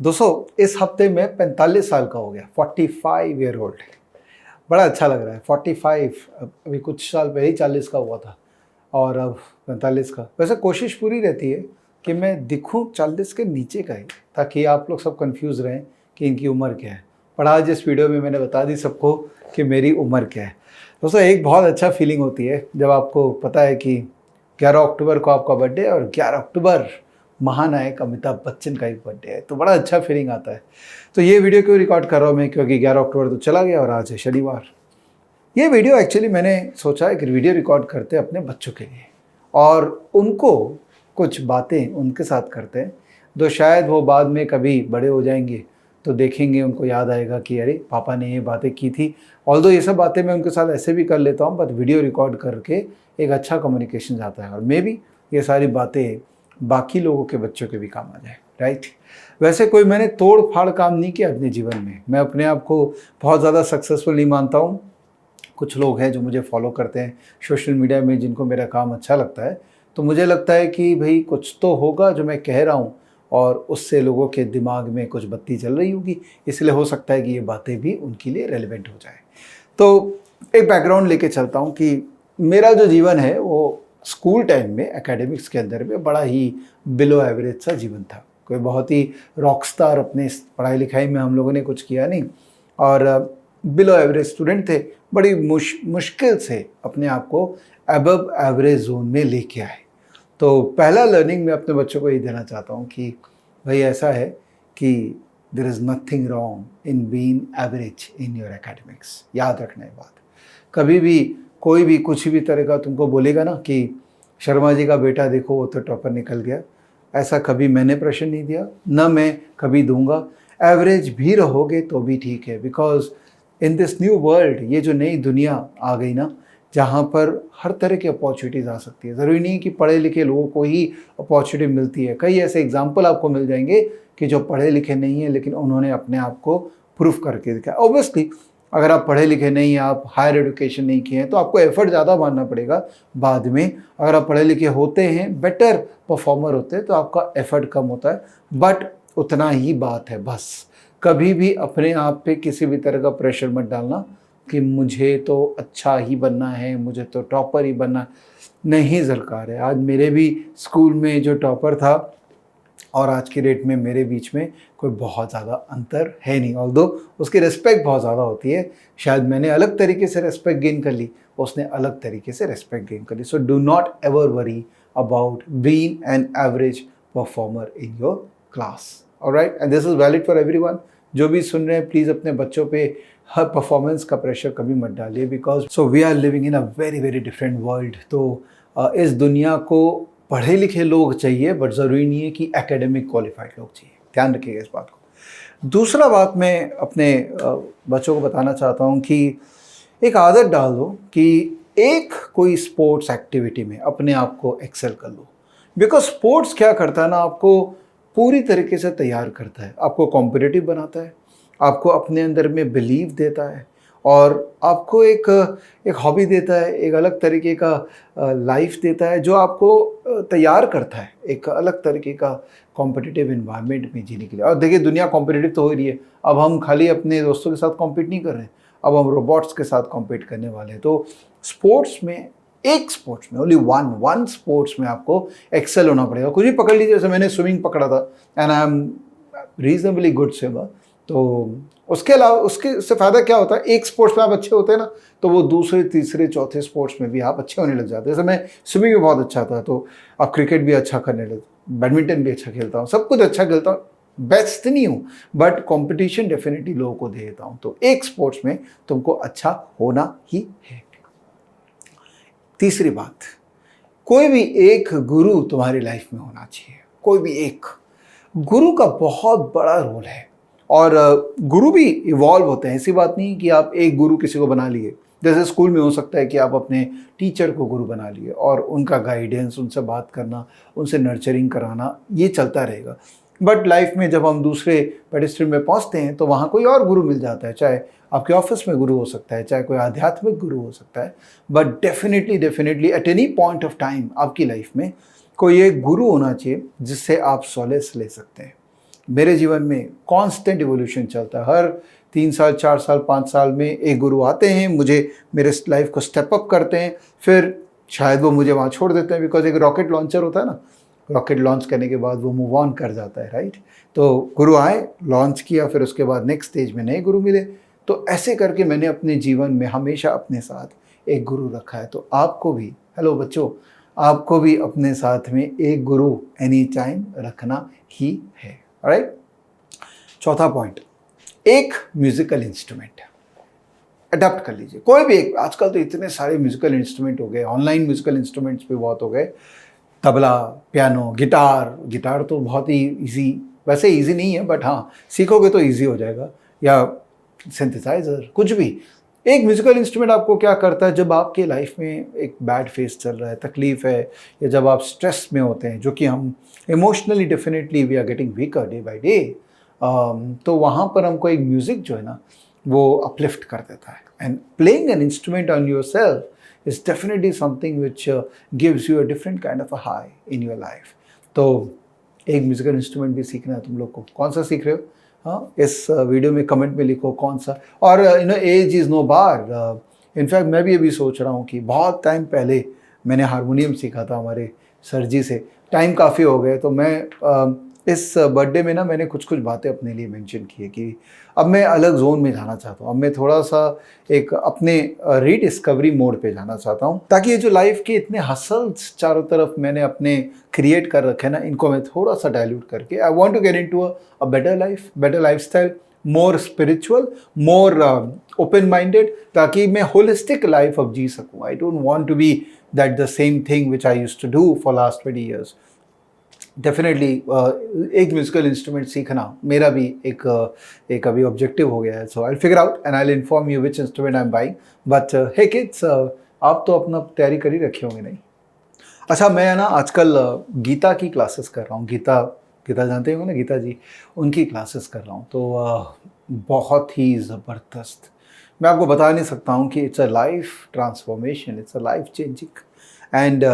दोस्तों इस हफ्ते में 45 साल का हो गया, 45 ईयर ओल्ड। बड़ा अच्छा लग रहा है 45। अभी कुछ साल पहले ही 40 का हुआ था और अब 45 का। वैसे कोशिश पूरी रहती है कि मैं दिखूं 40 के नीचे का ही, ताकि आप लोग सब कंफ्यूज रहें कि इनकी उम्र क्या है। पर आज इस वीडियो में मैंने बता दी सबको कि मेरी उम्र क्या है। दोस्तों एक बहुत अच्छा फीलिंग होती है जब आपको पता है कि 11 अक्टूबर को आपका बर्थडे है और 11 अक्टूबर महानायक अमिताभ बच्चन का ही बर्थडे है, तो बड़ा अच्छा फीलिंग आता है। तो ये वीडियो क्यों रिकॉर्ड कर रहा हूँ मैं, क्योंकि 11 अक्टूबर तो चला गया और आज है शनिवार। ये वीडियो एक्चुअली मैंने सोचा है कि वीडियो रिकॉर्ड करते हैं अपने बच्चों के लिए और उनको कुछ बातें उनके साथ करते हैं, तो शायद वो बाद में कभी बड़े हो जाएंगे तो देखेंगे, उनको याद आएगा कि अरे पापा ने ये बातें की थी। ऑल्दो ये सब बातें मैं उनके साथ ऐसे भी कर लेता हूँ, बट वीडियो रिकॉर्ड करके एक अच्छा कम्युनिकेशन जाता है और मे बी ये सारी बातें बाकी लोगों के बच्चों के भी काम आ जाए, राइट। वैसे कोई मैंने तोड़ फाड़ काम नहीं किया अपने जीवन में, मैं अपने आप को बहुत ज़्यादा सक्सेसफुल नहीं मानता हूँ। कुछ लोग हैं जो मुझे फॉलो करते हैं सोशल मीडिया में, जिनको मेरा काम अच्छा लगता है, तो मुझे लगता है कि भाई कुछ तो होगा जो मैं कह रहा हूँ और उससे लोगों के दिमाग में कुछ बत्ती चल रही होगी, इसलिए हो सकता है कि ये बातें भी उनके लिए रेलेवेंट हो जाए। तो एक बैकग्राउंड लेके चलता हूँ कि मेरा जो जीवन है वो स्कूल टाइम में एकेडमिक्स के अंदर में बड़ा ही बिलो एवरेज सा जीवन था। कोई बहुत ही रॉकस्टार अपने पढ़ाई लिखाई में हम लोगों ने कुछ किया नहीं और बिलो एवरेज स्टूडेंट थे। बड़ी मुश्किल से अपने आप को अबव एवरेज जोन में लेके आए। तो पहला लर्निंग मैं अपने बच्चों को ये देना चाहता हूँ कि भाई ऐसा है कि there is nothing wrong in being average in your academics. याद रखना है बात। कभी भी कोई भी कुछ भी तरह का तुमको बोलेगा ना कि शर्मा जी का बेटा देखो वो तो टॉपर निकल गया, ऐसा कभी मैंने प्रश्न नहीं दिया, ना मैं कभी दूंगा। एवरेज भी रहोगे तो भी ठीक है, because in this new world, ये जो नई दुनिया आ गई ना, जहाँ पर हर तरह की अपॉर्चुनिटीज़ आ सकती है। ज़रूरी नहीं कि पढ़े लिखे लोगों को ही अपॉर्चुनिटी मिलती है। कई ऐसे एग्जाम्पल आपको मिल जाएंगे कि जो पढ़े लिखे नहीं हैं लेकिन उन्होंने अपने आप को प्रूफ करके दिखाया। ऑब्वियसली अगर आप पढ़े लिखे नहीं हैं, आप हायर एजुकेशन नहीं किए हैं, तो आपको एफर्ट ज़्यादा मानना पड़ेगा बाद में। अगर आप पढ़े लिखे होते हैं, बेटर परफॉर्मर होते हैं, तो आपका एफर्ट कम होता है, बट उतना ही बात है बस। कभी भी अपने आप पे किसी भी तरह का प्रेशर मत डालना कि मुझे तो अच्छा ही बनना है, मुझे तो टॉपर ही बनना नहीं दरकार है। आज मेरे भी स्कूल में जो टॉपर था और आज की डेट में मेरे बीच में कोई बहुत ज़्यादा अंतर है नहीं, ऑल्दो उसकी रिस्पेक्ट बहुत ज़्यादा होती है। शायद मैंने अलग तरीके से रिस्पेक्ट गेन कर ली, उसने अलग तरीके से रिस्पेक्ट गेन कर ली। So do not ever worry about being an average performer in your class, alright, and this is valid for everyone. जो भी सुन रहे हैं प्लीज़ अपने बच्चों पे हर परफॉर्मेंस का प्रेशर कभी मत डालिए, because so we are living in a very very different world. तो इस दुनिया को पढ़े लिखे लोग चाहिए, बट ज़रूरी नहीं है कि एकेडमिक क्वालिफाइड लोग चाहिए। ध्यान रखिएगा इस बात को। दूसरा बात मैं अपने बच्चों को बताना चाहता हूँ कि एक आदत डाल दो कि एक कोई स्पोर्ट्स एक्टिविटी में अपने आप को एक्सेल कर लो। बिकॉज स्पोर्ट्स क्या करता है ना, आपको पूरी तरीके से तैयार करता है, आपको कॉम्पिटिटिव बनाता है, आपको अपने अंदर में बिलीव देता है और आपको एक हॉबी देता है, एक अलग तरीके का लाइफ देता है जो आपको तैयार करता है एक अलग तरीके का कॉम्पिटिटिव इन्वायरमेंट में जीने के लिए। और देखिए दुनिया कॉम्पिटिटिव तो हो ही रही है। अब हम खाली अपने दोस्तों के साथ कॉम्पीट नहीं कर रहे हैं, अब हम रोबोट्स के साथ कॉम्पीट करने वाले हैं। तो स्पोर्ट्स में, एक स्पोर्ट्स में, ओनली वन स्पोर्ट्स में आपको एक्सेल होना पड़ेगा। कुछ भी पकड़ लीजिए, जैसे मैंने स्विमिंग पकड़ा था and I am reasonably good swimmer. तो उसके अलावा उसके से फ़ायदा क्या होता है, एक स्पोर्ट्स में आप अच्छे होते हैं ना, तो वो दूसरे तीसरे चौथे स्पोर्ट्स में भी आप अच्छे होने लग जाते हैं। जैसे मैं स्विमिंग में बहुत अच्छा था, तो अब क्रिकेट भी अच्छा करने लग, बैडमिंटन भी अच्छा खेलता हूँ, सब कुछ अच्छा खेलता हूँ। बेस्ट नहीं हूँ बट कंपटीशन डेफिनेटली लोगों को देता हूँ। तो एक स्पोर्ट्स में तुमको अच्छा होना ही है। तीसरी बात, कोई भी एक गुरु तुम्हारी लाइफ में होना चाहिए। कोई भी एक गुरु का बहुत बड़ा रोल है और गुरु भी इवॉल्व होते हैं। ऐसी बात नहीं कि आप एक गुरु किसी को बना लिए। जैसे स्कूल में हो सकता है कि आप अपने टीचर को गुरु बना लिए और उनका गाइडेंस, उनसे बात करना, उनसे नर्चरिंग कराना, ये चलता रहेगा। बट लाइफ में जब हम दूसरे पेडिस्ट्री में पहुंचते हैं तो वहाँ कोई और गुरु मिल जाता है। चाहे आपके ऑफिस में गुरु हो सकता है, चाहे कोई आध्यात्मिक गुरु हो सकता है, but definitely at any point of time आपकी लाइफ में कोई एक गुरु होना चाहिए जिससे आप सॉलेस ले सकते हैं। मेरे जीवन में कांस्टेंट इवोल्यूशन चलता है। हर 3 साल 4 साल 5 साल में एक गुरु आते हैं, मुझे मेरे लाइफ को स्टेप अप करते हैं, फिर शायद वो मुझे वहाँ छोड़ देते हैं, बिकॉज एक रॉकेट लॉन्चर होता है ना, रॉकेट लॉन्च करने के बाद वो मूव ऑन कर जाता है, राइट। तो गुरु आए, लॉन्च किया, फिर उसके बाद नेक्स्ट स्टेज में नए गुरु मिले। तो ऐसे करके मैंने अपने जीवन में हमेशा अपने साथ एक गुरु रखा है। तो आपको भी, हेलो बच्चों, आपको भी अपने साथ में एक गुरु एनी टाइम रखना ही है, राइट। चौथा पॉइंट, एक म्यूजिकल इंस्ट्रूमेंट अडॉप्ट कर लीजिए, कोई भी एक। आजकल तो इतने सारे म्यूजिकल इंस्ट्रूमेंट हो गए, ऑनलाइन म्यूजिकल इंस्ट्रूमेंट्स भी बहुत हो गए, तबला, पियानो, गिटार। गिटार तो बहुत ही इजी, वैसे इजी नहीं है बट हाँ सीखोगे तो इजी हो जाएगा, या सिंथेसाइजर, कुछ भी। एक म्यूजिकल इंस्ट्रूमेंट आपको क्या करता है, जब आपके लाइफ में एक बैड फेस चल रहा है, तकलीफ है, या जब आप स्ट्रेस में होते हैं, जो कि हम emotionally definitely we are getting weaker day by day, तो वहाँ पर हमको एक म्यूज़िक जो है ना वो अपलिफ्ट कर देता है। And playing an instrument on your self is definitely something which gives you a different kind of a high in your life. तो एक म्यूजिकल इंस्ट्रूमेंट भी सीखना है तुम लोग को, कौन सा सीख रहे हो? हाँ, इस वीडियो में कमेंट में लिखो कौन सा। और age is no bar. In fact मैं भी अभी सोच रहा हूँ कि बहुत टाइम पहले मैंने हारमोनियम सीखा था हमारे सर जी से, टाइम काफ़ी हो गए। तो मैं इस बर्थडे में ना मैंने कुछ कुछ बातें अपने लिए मेंशन की है कि अब मैं अलग जोन में जाना चाहता हूँ, अब मैं थोड़ा सा एक अपने रीडिस्कवरी मोड पे जाना चाहता हूँ, ताकि ये जो लाइफ के इतने हसल्स चारों तरफ मैंने अपने क्रिएट कर रखे ना, इनको मैं थोड़ा सा डाइल्यूट करके I want to get into a better life, better lifestyle, more spiritual, more open minded, ताकि मैं होलिस्टिक लाइफ अब जी सकूँ। I don't want to be that the same thing which I used to do for last 20 years। Definitely एक musical instrument सीखना मेरा भी एक अभी ऑब्जेक्टिव हो गया है। So I figure out and I will inform you which instrument I am buying. But hey kids, आप तो अपना तैयारी कर ही रखे होंगे नहीं? अच्छा, मैं ना आजकल गीता की क्लासेस कर रहा हूँ। गीता जानते होंगे ना, गीता जी, उनकी क्लासेस कर रहा हूँ। तो बहुत ही ज़बरदस्त, मैं आपको बता नहीं सकता हूँ कि it's a life transformation, it's a life changing. And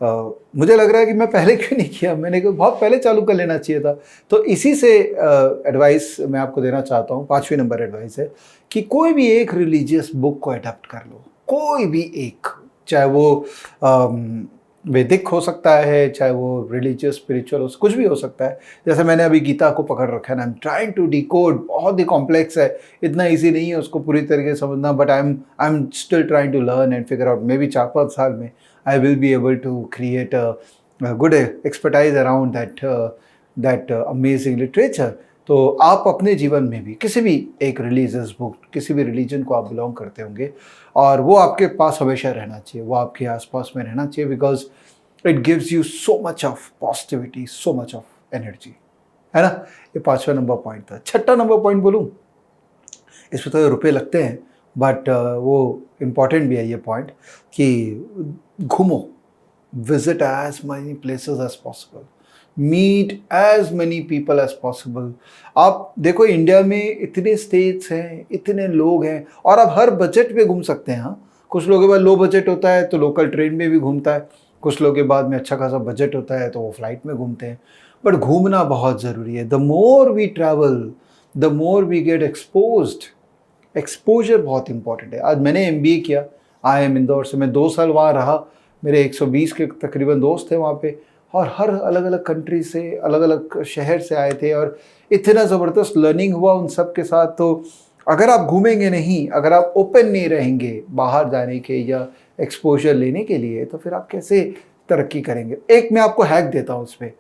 मुझे लग रहा है कि मैं पहले क्यों नहीं किया, मैंने बहुत पहले चालू कर लेना चाहिए था। तो इसी से एडवाइस मैं आपको देना चाहता हूँ। 5वीं नंबर एडवाइस है कि कोई भी एक रिलीजियस बुक को अडॉप्ट कर लो, कोई भी एक, चाहे वो वैदिक हो सकता है, चाहे वो रिलीजियस स्पिरिचुअल हो, कुछ भी हो सकता है। जैसे मैंने अभी गीता को पकड़ रखा है ना, I am trying to decode, बहुत ही कॉम्प्लेक्स है, इतना इजी नहीं है उसको पूरी तरीके से समझना, but I am still trying to learn and figure out. Maybe 4-5 साल में I will be able to create a good expertise around that amazing literature। तो आप अपने जीवन में भी किसी भी एक रिलीजियस बुक, किसी भी रिलीजन को आप बिलोंग करते होंगे, और वो आपके पास हमेशा रहना चाहिए, वो आपके आसपास में रहना चाहिए, because it gives you so much of positivity, so much of energy, है ना। ये 5वां नंबर पॉइंट था। 6ठा नंबर पॉइंट बोलूँ, इसमें तो रुपए लगते हैं, बट वो इम्पॉर्टेंट भी है ये पॉइंट कि घूमो, visit as many places as possible, meet as many people as possible. आप देखो इंडिया में इतने स्टेट्स हैं, इतने लोग हैं, और आप हर बजट में घूम सकते हैं। हाँ, कुछ लोगों के पास लो बजट होता है तो लोकल ट्रेन में भी घूमता है, कुछ लोगों के बाद में अच्छा खासा बजट होता है तो वो फ्लाइट में घूमते हैं। बट घूमना बहुत ज़रूरी है। The more we travel, the more we get exposed. Exposure बहुत इंपॉर्टेंट है। आज मैंने MBA किया, IIM इंदौर से, मैं 2 साल वहाँ रहा, मेरे 120 के तकरीबन दोस्त थे वहाँ पे, और हर अलग अलग कंट्री से, अलग अलग शहर से आए थे, और इतना ज़बरदस्त लर्निंग हुआ उन सब के साथ। तो अगर आप घूमेंगे नहीं, अगर आप ओपन नहीं रहेंगे बाहर जाने के या एक्सपोजर लेने के लिए, तो फिर आप कैसे तरक्की करेंगे? एक मैं आपको हैक देता हूँ, उसमें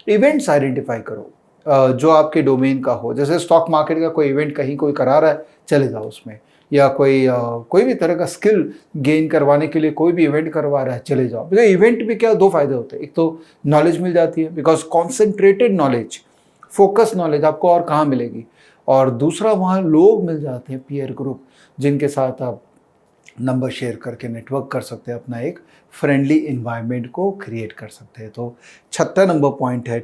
इवेंट्स आइडेंटिफाई करो जो आपके डोमेन का हो। जैसे स्टॉक मार्केट का कोई इवेंट कहीं कोई करा रहा है, चले जाओ उसमें, या कोई भी तरह का स्किल गेन करवाने के लिए कोई भी इवेंट करवा रहा है, चले जाओ। बिकॉज इवेंट में क्या 2 फायदे होते हैं, एक तो नॉलेज मिल जाती है, because concentrated knowledge, focus knowledge आपको और कहाँ मिलेगी, और दूसरा वहाँ लोग मिल जाते हैं, पीयर ग्रुप, जिनके साथ आप नंबर शेयर करके नेटवर्क कर सकते हैं, अपना एक फ्रेंडली इन्वायरमेंट को क्रिएट कर सकते हैं। तो 6ठा नंबर पॉइंट है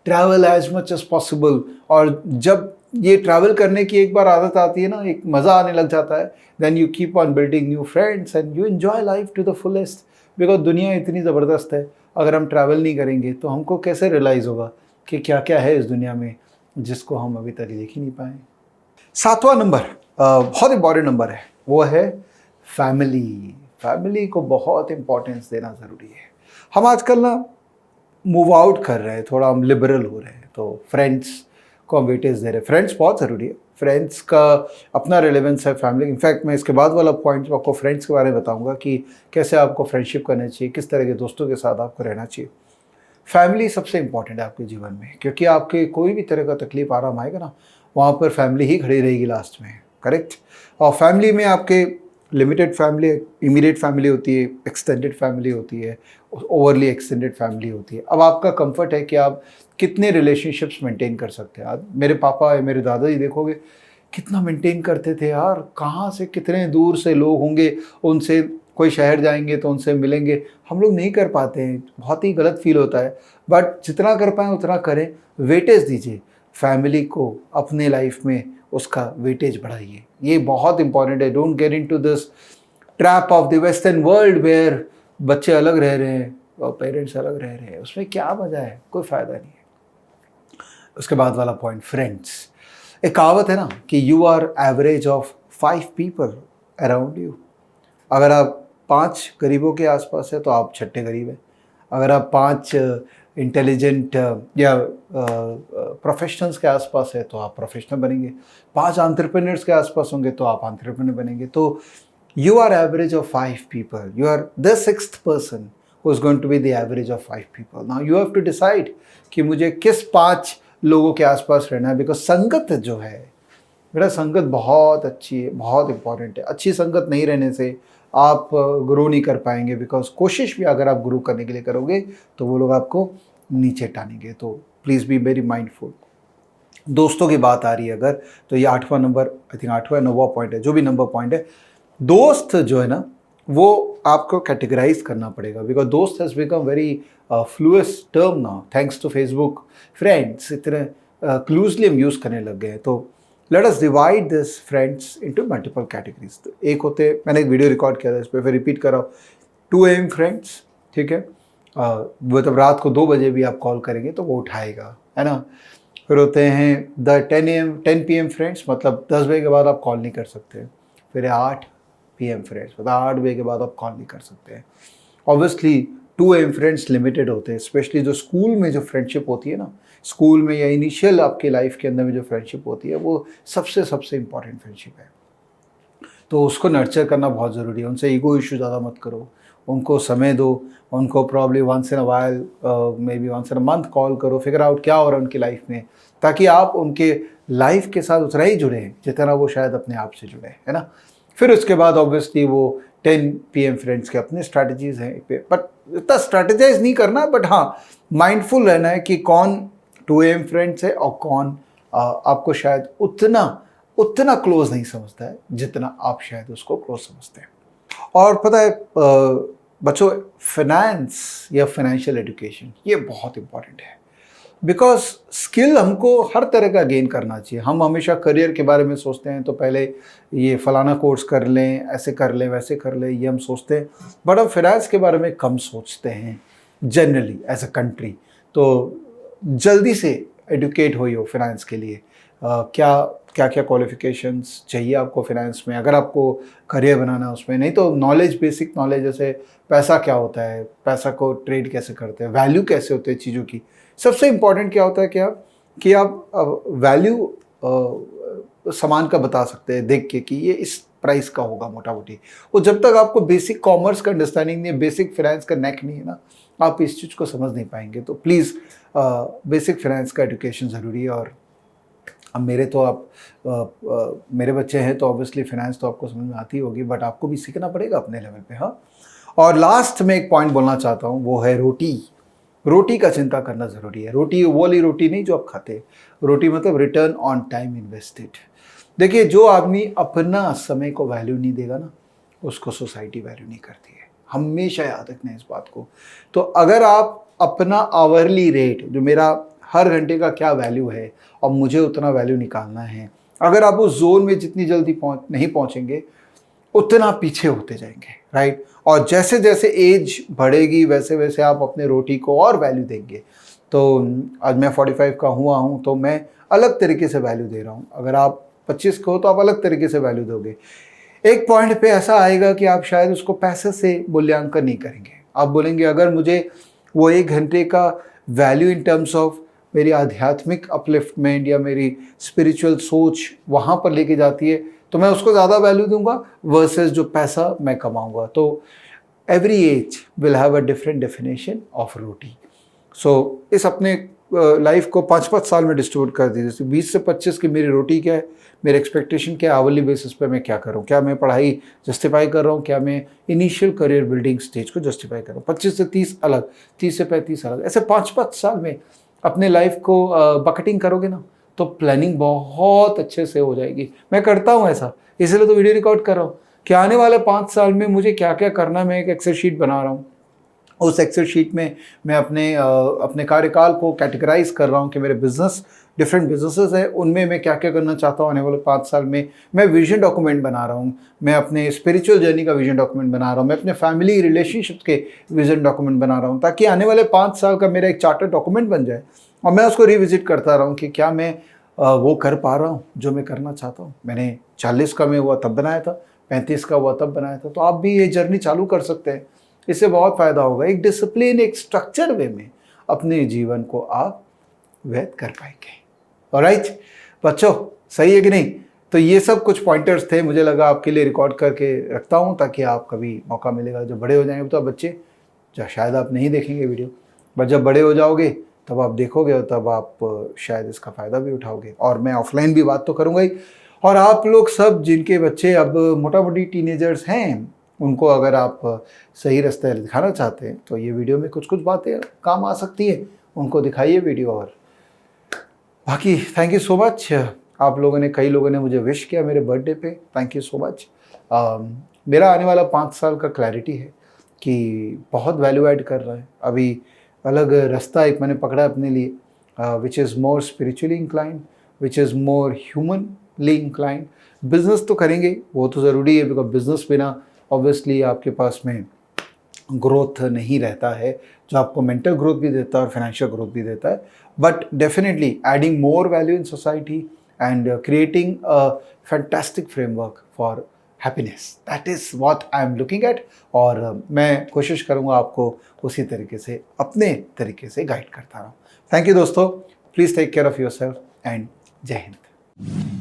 travel as much as possible. और जब ये ट्रैवल करने की एक बार आदत आती है ना, एक मज़ा आने लग जाता है, then you keep on building new friends and you enjoy life to the fullest. Because दुनिया इतनी ज़बरदस्त है, अगर हम ट्रैवल नहीं करेंगे तो हमको कैसे रियलाइज़ होगा कि क्या क्या है इस दुनिया में जिसको हम अभी तक देख ही नहीं पाए। 7वां नंबर बहुत इंपॉर्टेंट नंबर है, वो है फैमिली। फैमिली को बहुत इंपॉर्टेंस देना ज़रूरी है। हम आजकल ना मूव आउट कर रहे हैं, थोड़ा हम लिबरल हो रहे हैं, तो फ्रेंड्स को हम वेटेज दे रहे हैं। फ्रेंड्स बहुत ज़रूरी है, फ्रेंड्स का अपना रिलेवेंस है फैमिली। इनफैक्ट मैं इसके बाद वाला पॉइंट आपको फ्रेंड्स के बारे में बताऊंगा कि कैसे आपको फ्रेंडशिप करना चाहिए, किस तरह के दोस्तों के साथ आपको रहना चाहिए। फैमिली सबसे इंपॉर्टेंट है आपके जीवन में, क्योंकि आपके कोई भी तरह का तकलीफ आराम आएगा ना, वहाँ पर फैमिली ही खड़ी रहेगी लास्ट में, करेक्ट। और फैमिली में आपके लिमिटेड फैमिली, इमीडिएट फैमिली होती है, एक्सटेंडेड फैमिली होती है, ओवरली एक्सटेंडेड फैमिली होती है। अब आपका कंफर्ट है कि आप कितने रिलेशनशिप्स मेंटेन कर सकते हैं। आज मेरे पापा या मेरे दादाजी देखोगे कितना मेंटेन करते थे यार, कहाँ से कितने दूर से लोग होंगे, उनसे कोई शहर जाएंगे तो उनसे मिलेंगे। हम लोग नहीं कर पाते हैं, बहुत ही गलत फील होता है, बट जितना कर पाएँ उतना करें। वेटेज दीजिए फैमिली को, अपने लाइफ में उसका वेटेज बढ़ाइए, ये बहुत इंपॉर्टेंट है। Don't get into this trap of the western world where बच्चे अलग रह रहे हैं और पेरेंट्स अलग रह रहे हैं, उसमें क्या मजा है, कोई फ़ायदा नहीं है। उसके बाद वाला पॉइंट, फ्रेंड्स। एक कहावत है ना कि you are average of 5 people around you. अगर आप 5 गरीबों के आसपास है तो आप छठे गरीब हैं। अगर आप 5 इंटेलिजेंट या प्रोफेशनल्स के आसपास है तो आप प्रोफेशनल बनेंगे। 5 एंटरप्रेन्योर्स के आसपास होंगे तो आप एंटरप्रेन्योर बनेंगे। तो you are average of 5 people. You are the 6th person who is going to be the average of 5 people. Now you have to decide कि मुझे किस 5 लोगों के आसपास रहना है। बिकॉज संगत जो है बेटा, संगत बहुत अच्छी है, बहुत इंपॉर्टेंट है। अच्छी संगत नहीं रहने से आप ग्रो नहीं कर पाएंगे। बिकॉज कोशिश भी अगर आप ग्रो करने के लिए करोगे तो वो लोग आपको नीचे टानेंगे। तो प्लीज़ बी वेरी माइंडफुल। दोस्तों की बात आ रही है अगर, तो ये 8वां नंबर, आई थिंक 8वां 9वां पॉइंट है, जो भी नंबर पॉइंट है। दोस्त जो है ना वो आपको कैटेगराइज करना पड़ेगा। बिकॉज दोस्त has become very fluid term now, thanks to Facebook friends. इतने क्लूजली हम यूज़ करने लग गए हैं। तो let us divide this friends into multiple categories. तो एक होते, मैंने एक वीडियो रिकॉर्ड किया था इस पर, फिर रिपीट कर रहा हूँ। 2 AM फ्रेंड्स, ठीक है, मतलब रात को 2 बजे भी आप कॉल करेंगे तो वो उठाएगा, है ना। फिर होते हैं द 10 PM फ्रेंड्स, मतलब 10 बजे के बाद आप कॉल नहीं कर सकते। फिर 8 PM फ्रेंड्स, मतलब 8 बजे के बाद आप कॉल नहीं कर सकते हैं। ऑब्वियसली 2 AM फ्रेंड्स लिमिटेड होते हैं, स्पेशली जो स्कूल में जो फ्रेंडशिप होती है ना, स्कूल में या इनिशियल आपके लाइफ के अंदर में जो फ्रेंडशिप होती है वो सबसे इंपॉर्टेंट फ्रेंडशिप है। तो उसको नर्चर करना बहुत ज़रूरी है। उनसे ईगो इशू ज़्यादा मत करो, उनको समय दो, उनको probably once in a while, maybe once in a month call करो, फिगर आउट क्या हो रहा है उनकी लाइफ में, ताकि आप उनके लाइफ के साथ उतना ही जुड़े हैं जितना वो शायद अपने आप से जुड़े, है ना। फिर उसके बाद ऑब्वियसली वो 10 PM फ्रेंड्स के अपने स्ट्रैटेजीज़ हैं, बट इतना स्ट्रैटेजाइज नहीं करना, बट हाँ माइंडफुल रहना है कि कौन 2 AM फ्रेंड्स है और कौन आपको शायद उतना क्लोज नहीं समझता है जितना आप शायद उसको क्लोज समझते हैं। और पता है बच्चों, फाइनेंस या फाइनेंशियल एजुकेशन ये बहुत इंपॉर्टेंट है। बिकॉज स्किल हमको हर तरह का गेन करना चाहिए। हम हमेशा करियर के बारे में सोचते हैं तो पहले ये फलाना कोर्स कर लें, ऐसे कर लें, वैसे कर लें, ये हम सोचते हैं, बट हम फाइनेंस के बारे में कम सोचते हैं जनरली एज अ कंट्री। तो जल्दी से एडुकेट हुई हो फाइनेंस के लिए, क्या क्वालिफिकेशंस चाहिए आपको फाइनेंस में, अगर आपको करियर बनाना है उसमें। नहीं तो नॉलेज, बेसिक नॉलेज, जैसे पैसा क्या होता है, पैसा को ट्रेड कैसे करते हैं, वैल्यू कैसे होते हैं चीज़ों की। सबसे इम्पॉर्टेंट क्या होता है कि आप वैल्यू सामान का बता सकते हैं देख के कि ये इस प्राइस का होगा मोटा मोटी। वो जब तक आपको बेसिक कॉमर्स का अंडरस्टैंडिंग नहीं है, बेसिक फाइनेंस का नेक नहीं है ना, आप इस चीज़ को समझ नहीं पाएंगे। तो प्लीज़ बेसिक फाइनेंस का एजुकेशन ज़रूरी है। और अब मेरे बच्चे हैं तो ऑब्वियसली फाइनेंस तो आपको समझ में आती होगी, बट आपको भी सीखना पड़ेगा अपने लेवल पे। हाँ, और लास्ट में एक पॉइंट बोलना चाहता हूँ, वो है रोटी का चिंता करना ज़रूरी है। रोटी वो वाली रोटी नहीं जो आप खाते, रोटी मतलब रिटर्न ऑन टाइम इन्वेस्टेड। देखिए, जो आदमी अपना समय को वैल्यू नहीं देगा ना, उसको सोसाइटी वैल्यू नहीं करती है। हमेशा याद रखना इस बात को। तो अगर आप अपना आवरली रेट, जो मेरा हर घंटे का क्या वैल्यू है और मुझे उतना वैल्यू निकालना है, अगर आप उस जोन में जितनी जल्दी नहीं पहुँचेंगे उतना पीछे होते जाएंगे, राइट। और जैसे जैसे एज बढ़ेगी वैसे वैसे आप अपने रोटी को और वैल्यू देंगे। तो आज मैं 45 का हुआ हूँ तो मैं अलग तरीके से वैल्यू दे रहा हूँ। अगर आप 25 के हो तो आप अलग तरीके से वैल्यू दोगे। एक पॉइंट पे ऐसा आएगा कि आप शायद उसको पैसे से मूल्यांकन नहीं करेंगे। आप बोलेंगे अगर मुझे वो 1 घंटे का वैल्यू इन टर्म्स ऑफ मेरी आध्यात्मिक अपलिफ्टमेंट या मेरी स्पिरिचुअल सोच वहाँ पर लेके जाती है तो मैं उसको ज़्यादा वैल्यू दूंगा वर्सेस जो पैसा मैं कमाऊंगा। तो every age will have a different definition of roti. So इस अपने लाइफ को 5-5 साल में डिस्ट्रीब्यूट कर दीजिए। जैसे 20 से 25 की मेरी रोटी क्या है, मेरे एक्सपेक्टेशन क्या है, आवरली बेसिस पे मैं क्या करूँ, क्या मैं पढ़ाई जस्टिफाई कर रहा हूँ, क्या मैं इनिशियल करियर बिल्डिंग स्टेज को जस्टिफाई कर रहा हूँ। 25 से 30 अलग, 30 से 35 अलग, ऐसे 5-5 साल में अपने लाइफ को बकेटिंग करोगे ना तो प्लानिंग बहुत अच्छे से हो जाएगी। मैं करता हूँ ऐसा, इसलिए तो वीडियो रिकॉर्ड कर रहा हूँ कि आने वाले 5 साल में मुझे क्या क्या करना है। मैं एक एक्सेल शीट बना रहा हूँ, उस एक्सेल शीट में मैं अपने कार्यकाल को कैटेगराइज कर रहा हूँ कि मेरे बिजनेस डिफरेंट बिजनेसेस हैं, उनमें मैं क्या क्या करना चाहता हूँ आने वाले 5 साल में। मैं विजन डॉक्यूमेंट बना रहा हूँ, मैं अपने स्पिरिचुअल जर्नी का विजन डॉक्यूमेंट बना रहा हूँ, मैं अपने फैमिली रिलेशनशिप के विजन डॉक्यूमेंट बना रहा हूँ, ताकि आने वाले 5 साल का मेरा एक चार्टर डॉक्यूमेंट बन जाए और मैं उसको रिविजिट करता रहूँ कि क्या मैं वो कर पा रहा हूँ जो मैं करना चाहता हूँ। मैंने 40 का मैं हुआ तब बनाया था, 35 का हुआ तब बनाया था। तो आप भी ये जर्नी चालू कर सकते हैं, इससे बहुत फ़ायदा होगा। एक डिसिप्लिन, एक स्ट्रक्चर वे में अपने जीवन को आप व्यतीत कर पाएंगे। ऑलराइट बच्चों, सही है कि नहीं? तो ये सब कुछ पॉइंटर्स थे, मुझे लगा आपके लिए रिकॉर्ड करके रखता हूँ ताकि आप कभी मौका मिलेगा जब बड़े हो जाएंगे तो आप बच्चे जो शायद आप नहीं देखेंगे वीडियो, बट जब बड़े हो जाओगे तब आप देखोगे और तब आप शायद इसका फ़ायदा भी उठाओगे। और मैं ऑफलाइन भी बात तो करूँगा ही। और आप लोग सब जिनके बच्चे अब मोटा मोटी टीनेजर्स हैं, उनको अगर आप सही रास्ते दिखाना चाहते हैं तो ये वीडियो में कुछ कुछ बातें काम आ सकती है, उनको दिखाइए वीडियो। और बाकी थैंक यू सो मच। आप लोगों ने, कई लोगों ने मुझे विश किया मेरे बर्थडे पे, थैंक यू सो मच। मेरा आने वाला 5 साल का क्लैरिटी है कि बहुत वैल्यू ऐड कर रहा है। अभी अलग रास्ता एक मैंने पकड़ा अपने लिए, which is more spiritually inclined, which is more humanly inclined. Business तो करेंगे, वो तो ज़रूरी है, बिकॉज बिजनेस बिना ऑब्वियसली आपके पास में ग्रोथ नहीं रहता है, जो आपको मेंटल ग्रोथ भी देता है और फाइनेंशियल ग्रोथ भी देता है। But definitely adding more value in society and creating a fantastic framework for happiness, that is what I am looking at. और मैं कोशिश करूँगा आपको उसी तरीके से, अपने तरीके से गाइड करता रहूँ। थैंक यू दोस्तों, please take care of your self and जय हिंद।